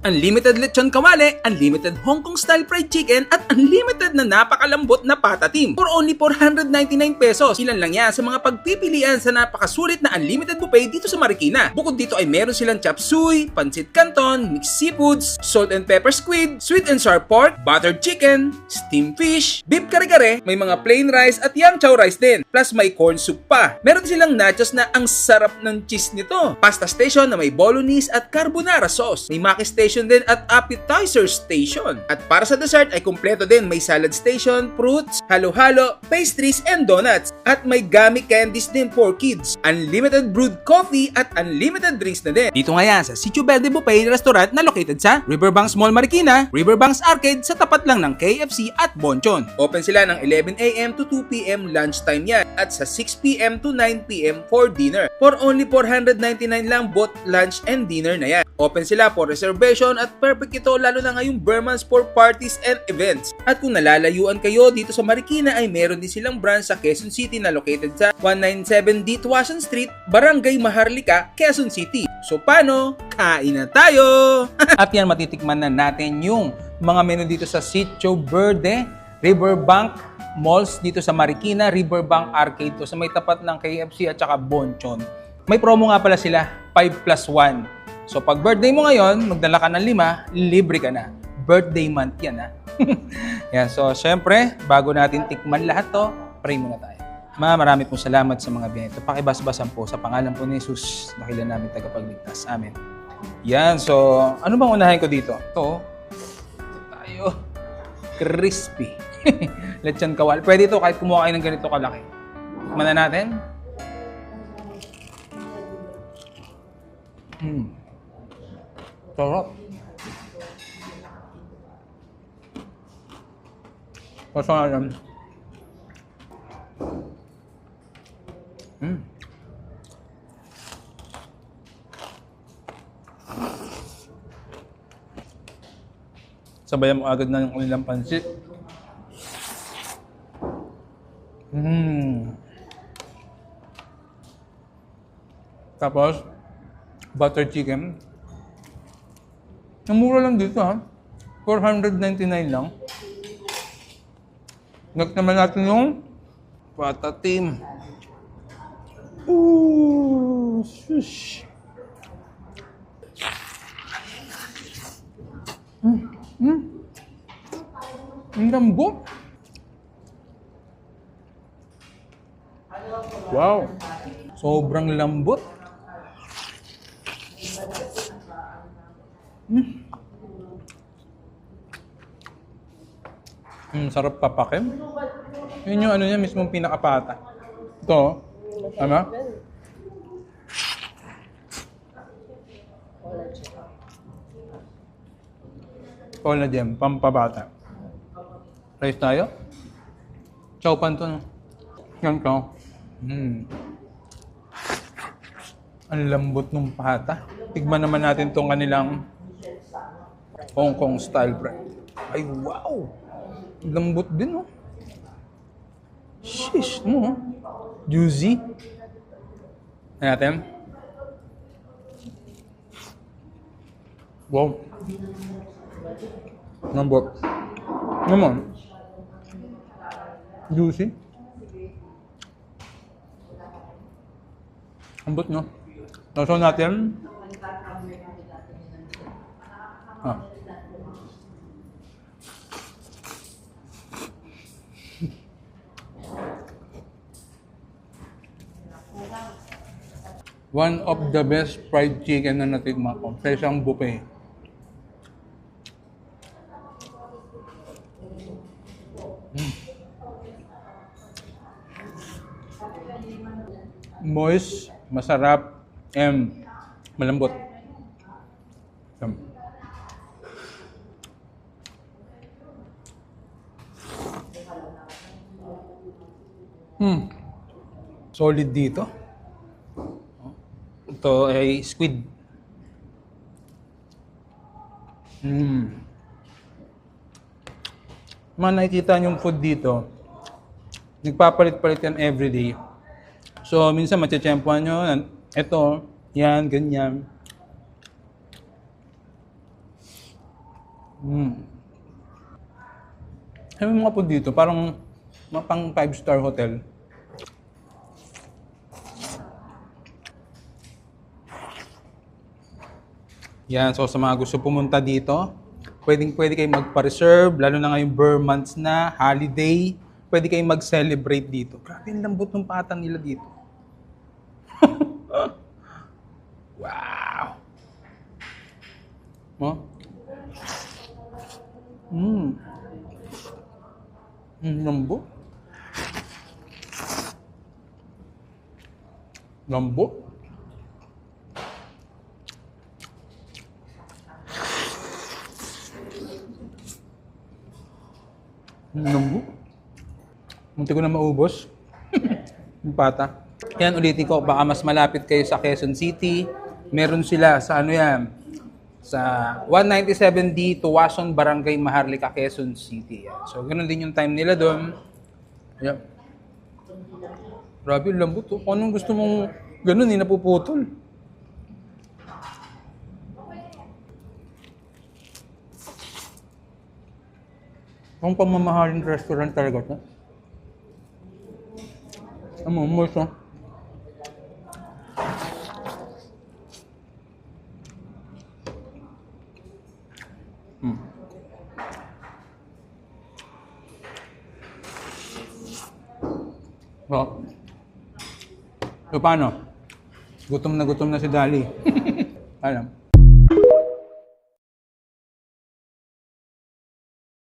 Unlimited lechon kawale, unlimited Hong Kong style fried chicken, at unlimited na napakalambot na patatim for only 499 pesos. Ilan lang yan sa mga pagpipilian sa napakasulit na unlimited buffet dito sa Marikina. Bukod dito ay meron silang chop suey, pancit canton, mixed seafoods, salt and pepper squid, sweet and sour pork, buttered chicken, steamed fish, beef kare-kare, may mga plain rice at yang chow rice din. Plus may corn soup pa. Meron silang nachos na ang sarap ng cheese nito. Pasta station na may bolognese at carbonara sauce. May maki station din at appetizer station. At para sa dessert ay kumpleto din. May salad station, fruits, halo-halo, pastries, and donuts. At may gummy candies din for kids. Unlimited brewed coffee at unlimited drinks na din. Dito nga yan sa Sitio Verde Buffet Restaurant na located sa Riverbanks Mall Marikina, Riverbanks Arcade sa tapat lang ng KFC at Bonchon. Open sila ng 11 AM to 2 PM lunchtime yan at sa 6 PM to 9 PM for dinner. For only 499 lang both lunch and dinner na yan. Open sila for reservation at perfect ito lalo na ngayong Burmans for parties and events. At kung nalalayuan kayo dito sa Marikina ay meron din silang branch sa Quezon City na located sa 197 D. Tuasan Street, Barangay Maharlika, Quezon City. So paano? Kain na tayo! At yan, matitikman na natin yung mga menu dito sa Sitio Verde, Riverbank Malls dito sa Marikina, Riverbank Arcade to sa may tapat ng KFC at saka Bonchon. May promo nga pala sila, 5+1. So pag birthday mo ngayon, magdala ka ng 5, libre ka na. Birthday month yan ha. Yan, so syempre, bago natin tikman lahat to, pray muna tayo. Marami pong salamat sa mga binito. Pakibasbasan po sa pangalan po ni Jesus, dakilan namin tagapagligtas. Amen. Yan, so ano bang unahin ko dito? Ito tayo. Crispy. Lechon kawal. Pwede ito kahit kumuha kayo ng ganito kalaki. Tikman na natin. Sarap. Masarap. Sabayan mo agad na yung kanilang pansit. Tapos, butter chicken. Ang mura lang dito ha. 499 lang. Next naman natin yung patatim. Ooh, shush. Ang lambot. Wow. Sobrang lambot. Sarap papakin. Yun yung ano niya, mismong pinakapata. Ito, tama? Collagen, pampabata. Rice tayo? Chow pan to, no? Yan to. Ang lambot ng pata. Tigman naman natin tong kanilang Hong Kong style bread. Ay, wow! Lambot din, oh. Shish, no? Juicy. Ayan natin. Wow. Lambot. Naman. Juicy. Lambot, no? Naso natin. One of the best fried chicken na natikman ko sa isang buffet. Moist, masarap, and malambot. Solid dito. Ito ay squid. Nakikita yung food dito. Nagpapalit-palit yan everyday. So, minsan matchempuan nyo. Ito, yan, ganyan. Yung mga po dito, parang pang 5-star hotel. Yan, so sa mga gusto pumunta dito, pwede kayo magpa-reserve, lalo na ngayong Burr months na, holiday, pwede kayong mag-celebrate dito. Grabe yung lambot ng pata nila dito. Wow! Oh? Lambot. Lambot. Lambot. Munti ko na maubos. Yung pata. Yan, ulitin ko, baka mas malapit kayo sa Quezon City. Meron sila sa ano yan, sa 197D Tuwason, Barangay Maharlika, Quezon City. Yan. So, ganun din yung time nila doon. Yan. Grabe, yung lambot. Oh. Kung anong gusto mong ganun, napuputol. Ang pamamahaling restaurant talaga ito. Ano, moist, oh. So, so paano? Gutom na si Dali. Alam.